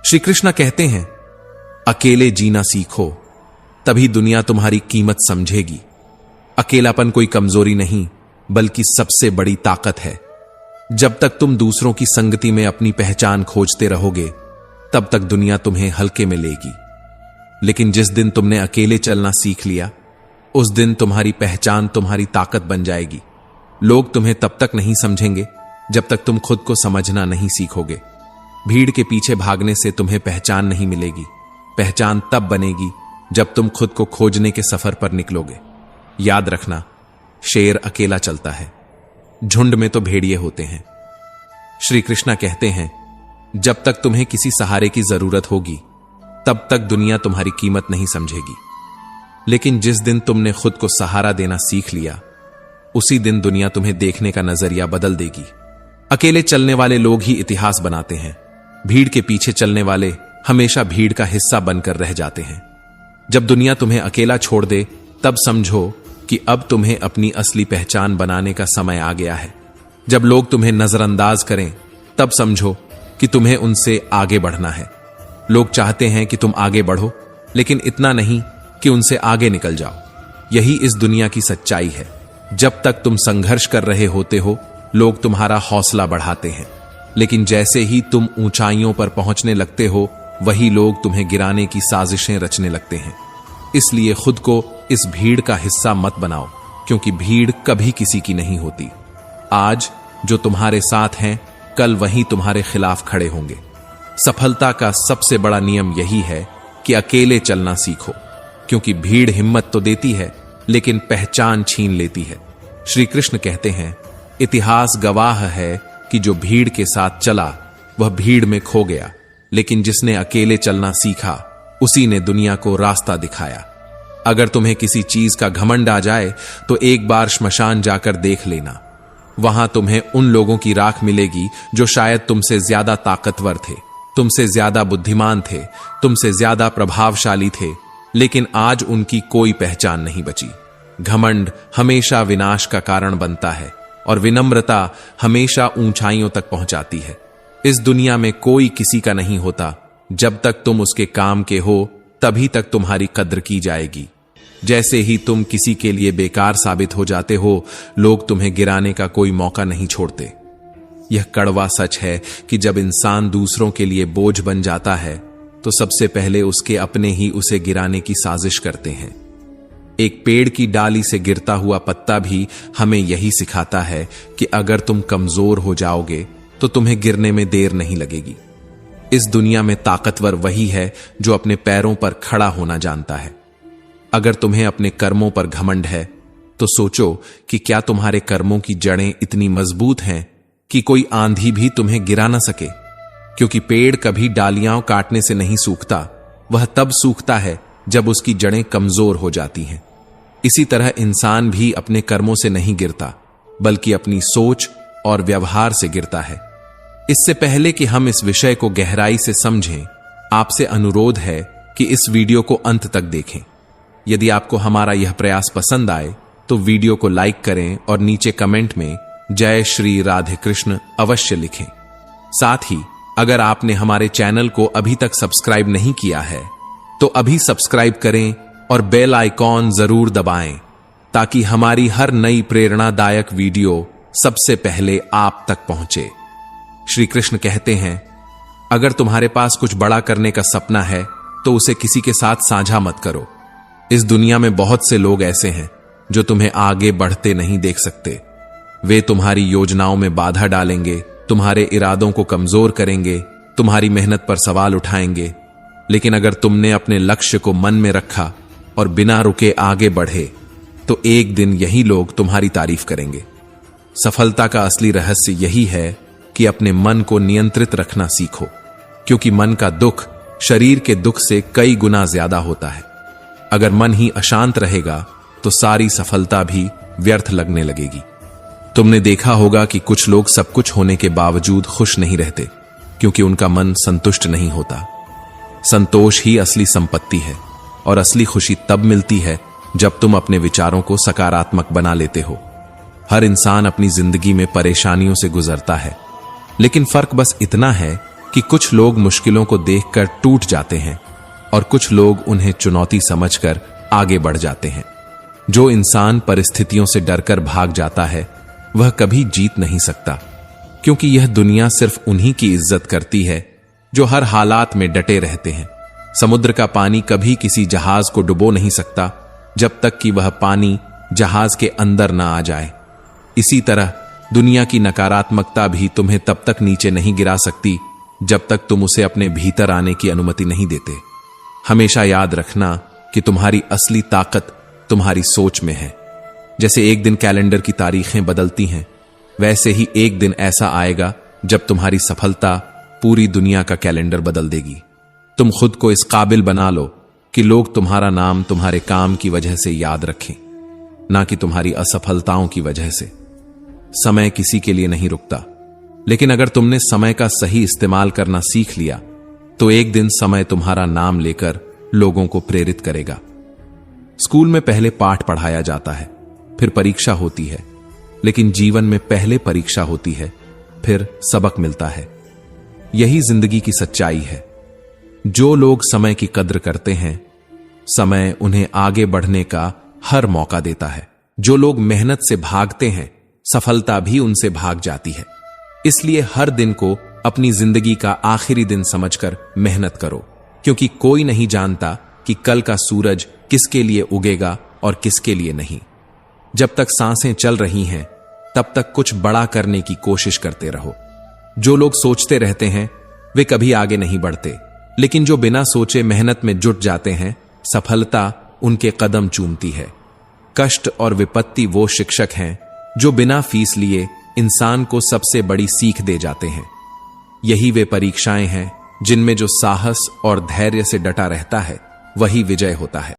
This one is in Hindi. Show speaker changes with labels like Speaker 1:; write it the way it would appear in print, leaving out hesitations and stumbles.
Speaker 1: श्री कृष्ण कहते हैं, अकेले जीना सीखो, तभी दुनिया तुम्हारी कीमत समझेगी। अकेलापन कोई कमजोरी नहीं, बल्कि सबसे बड़ी ताकत है। जब तक तुम दूसरों की संगति में अपनी पहचान खोजते रहोगे, तब तक दुनिया तुम्हें हल्के में लेगी। लेकिन जिस दिन तुमने अकेले चलना सीख लिया, उस दिन तुम्हारी पहचान तुम्हारी ताकत बन जाएगी। लोग तुम्हें तब तक नहीं समझेंगे जब तक तुम खुद को समझना नहीं सीखोगे। भीड़ के पीछे भागने से तुम्हें पहचान नहीं मिलेगी। पहचान तब बनेगी जब तुम खुद को खोजने के सफर पर निकलोगे। याद रखना, शेर अकेला चलता है, झुंड में तो भेड़िए होते हैं। श्री कृष्ण कहते हैं, जब तक तुम्हें किसी सहारे की जरूरत होगी, तब तक दुनिया तुम्हारी कीमत नहीं समझेगी। लेकिन जिस दिन तुमने खुद को सहारा देना सीख लिया, उसी दिन दुनिया तुम्हें देखने का नजरिया बदल देगी। अकेले चलने वाले लोग ही इतिहास बनाते हैं। भीड़ के पीछे चलने वाले हमेशा भीड़ का हिस्सा बनकर रह जाते हैं। जब दुनिया तुम्हें अकेला छोड़ दे, तब समझो कि अब तुम्हें अपनी असली पहचान बनाने का समय आ गया है। जब लोग तुम्हें नजरअंदाज करें, तब समझो कि तुम्हें उनसे आगे बढ़ना है। लोग चाहते हैं कि तुम आगे बढ़ो, लेकिन इतना नहीं कि उनसे आगे निकल जाओ। यही इस दुनिया की सच्चाई है। जब तक तुम संघर्ष कर रहे होते हो, लोग तुम्हारा हौसला बढ़ाते हैं। लेकिन जैसे ही तुम ऊंचाइयों पर पहुंचने लगते हो, वही लोग तुम्हें गिराने की साजिशें रचने लगते हैं। इसलिए खुद को इस भीड़ का हिस्सा मत बनाओ, क्योंकि भीड़ कभी किसी की नहीं होती। आज जो तुम्हारे साथ हैं, कल वही तुम्हारे खिलाफ खड़े होंगे। सफलता का सबसे बड़ा नियम यही है कि अकेले चलना सीखो, क्योंकि भीड़ हिम्मत तो देती है, लेकिन पहचान छीन लेती है। श्री कृष्ण कहते हैं, इतिहास गवाह है कि जो भीड़ के साथ चला, वह भीड़ में खो गया, लेकिन जिसने अकेले चलना सीखा, उसी ने दुनिया को रास्ता दिखाया। अगर तुम्हें किसी चीज का घमंड आ जाए, तो एक बार श्मशान जाकर देख लेना। वहां तुम्हें उन लोगों की राख मिलेगी जो शायद तुमसे ज्यादा ताकतवर थे, तुमसे ज्यादा बुद्धिमान थे, तुमसे ज्यादा प्रभावशाली थे, लेकिन आज उनकी कोई पहचान नहीं बची। घमंड हमेशा विनाश का कारण बनता है, और विनम्रता हमेशा ऊंचाइयों तक पहुंचाती है। इस दुनिया में कोई किसी का नहीं होता। जब तक तुम उसके काम के हो, तभी तक तुम्हारी कद्र की जाएगी। जैसे ही तुम किसी के लिए बेकार साबित हो जाते हो, लोग तुम्हें गिराने का कोई मौका नहीं छोड़ते। यह कड़वा सच है कि जब इंसान दूसरों के लिए बोझ बन जाता है, तो सबसे पहले उसके अपने ही उसे गिराने की साजिश करते हैं। एक पेड़ की डाली से गिरता हुआ पत्ता भी हमें यही सिखाता है कि अगर तुम कमजोर हो जाओगे, तो तुम्हें गिरने में देर नहीं लगेगी। इस दुनिया में ताकतवर वही है जो अपने पैरों पर खड़ा होना जानता है। अगर तुम्हें अपने कर्मों पर घमंड है, तो सोचो कि क्या तुम्हारे कर्मों की जड़ें इतनी मजबूत हैं कि कोई आंधी भी तुम्हें गिरा ना सके। क्योंकि पेड़ कभी डालियां काटने से नहीं सूखता, वह तब सूखता है जब उसकी जड़ें कमजोर हो जाती हैं। इसी तरह इंसान भी अपने कर्मों से नहीं गिरता, बल्कि अपनी सोच और व्यवहार से गिरता है। इससे पहले कि हम इस विषय को गहराई से समझें, आपसे अनुरोध है कि इस वीडियो को अंत तक देखें। यदि आपको हमारा यह प्रयास पसंद आए, तो वीडियो को लाइक करें और नीचे कमेंट में जय श्री राधे कृष्ण अवश्य लिखें। साथ ही अगर आपने हमारे चैनल को अभी तक सब्सक्राइब नहीं किया है, तो अभी सब्सक्राइब करें और बेल आइकॉन जरूर दबाएं, ताकि हमारी हर नई प्रेरणादायक वीडियो सबसे पहले आप तक पहुंचे। श्री कृष्ण कहते हैं, अगर तुम्हारे पास कुछ बड़ा करने का सपना है, तो उसे किसी के साथ साझा मत करो। इस दुनिया में बहुत से लोग ऐसे हैं जो तुम्हें आगे बढ़ते नहीं देख सकते। वे तुम्हारी योजनाओं में बाधा डालेंगे, तुम्हारे इरादों को कमजोर करेंगे, तुम्हारी मेहनत पर सवाल उठाएंगे। लेकिन अगर तुमने अपने लक्ष्य को मन में रखा और बिना रुके आगे बढ़े, तो एक दिन यही लोग तुम्हारी तारीफ करेंगे। सफलता का असली रहस्य यही है कि अपने मन को नियंत्रित रखना सीखो, क्योंकि मन का दुख शरीर के दुख से कई गुना ज्यादा होता है। अगर मन ही अशांत रहेगा, तो सारी सफलता भी व्यर्थ लगने लगेगी। तुमने देखा होगा कि कुछ लोग सब कुछ होने के बावजूद खुश नहीं रहते, क्योंकि उनका मन संतुष्ट नहीं होता। संतोष ही असली संपत्ति है, और असली खुशी तब मिलती है जब तुम अपने विचारों को सकारात्मक बना लेते हो। हर इंसान अपनी जिंदगी में परेशानियों से गुजरता है, लेकिन फर्क बस इतना है कि कुछ लोग मुश्किलों को देखकर टूट जाते हैं और कुछ लोग उन्हें चुनौती समझकर आगे बढ़ जाते हैं। जो इंसान परिस्थितियों से डरकर भाग जाता है वह कभी जीत नहीं सकता, क्योंकि यह दुनिया सिर्फ उन्हीं की इज्जत करती है जो हर हालात में डटे रहते हैं। समुद्र का पानी कभी किसी जहाज को डुबो नहीं सकता जब तक कि वह पानी जहाज के अंदर ना आ जाए। इसी तरह दुनिया की नकारात्मकता भी तुम्हें तब तक नीचे नहीं गिरा सकती जब तक तुम उसे अपने भीतर आने की अनुमति नहीं देते। हमेशा याद रखना कि तुम्हारी असली ताकत तुम्हारी सोच में है। जैसे एक दिन कैलेंडर की तारीखें बदलती हैं, वैसे ही एक दिन ऐसा आएगा जब तुम्हारी सफलता पूरी दुनिया का कैलेंडर बदल देगी। तुम खुद को इस काबिल बना लो कि लोग तुम्हारा नाम तुम्हारे काम की वजह से याद रखें, ना कि तुम्हारी असफलताओं की वजह से। समय किसी के लिए नहीं रुकता, लेकिन अगर तुमने समय का सही इस्तेमाल करना सीख लिया तो एक दिन समय तुम्हारा नाम लेकर लोगों को प्रेरित करेगा। स्कूल में पहले पाठ पढ़ाया जाता है, फिर परीक्षा होती है, लेकिन जीवन में पहले परीक्षा होती है, फिर सबक मिलता है। यही जिंदगी की सच्चाई है। जो लोग समय की कद्र करते हैं, समय उन्हें आगे बढ़ने का हर मौका देता है। जो लोग मेहनत से भागते हैं, सफलता भी उनसे भाग जाती है। इसलिए हर दिन को अपनी जिंदगी का आखिरी दिन समझकर मेहनत करो, क्योंकि कोई नहीं जानता कि कल का सूरज किसके लिए उगेगा और किसके लिए नहीं। जब तक सांसें चल रही हैं, तब तक कुछ बड़ा करने की कोशिश करते रहो। जो लोग सोचते रहते हैं वे कभी आगे नहीं बढ़ते, लेकिन जो बिना सोचे मेहनत में जुट जाते हैं, सफलता उनके कदम चूमती है। कष्ट और विपत्ति वो शिक्षक हैं जो बिना फीस लिए इंसान को सबसे बड़ी सीख दे जाते हैं। यही वे परीक्षाएं हैं जिनमें जो साहस और धैर्य से डटा रहता है वही विजय होता है।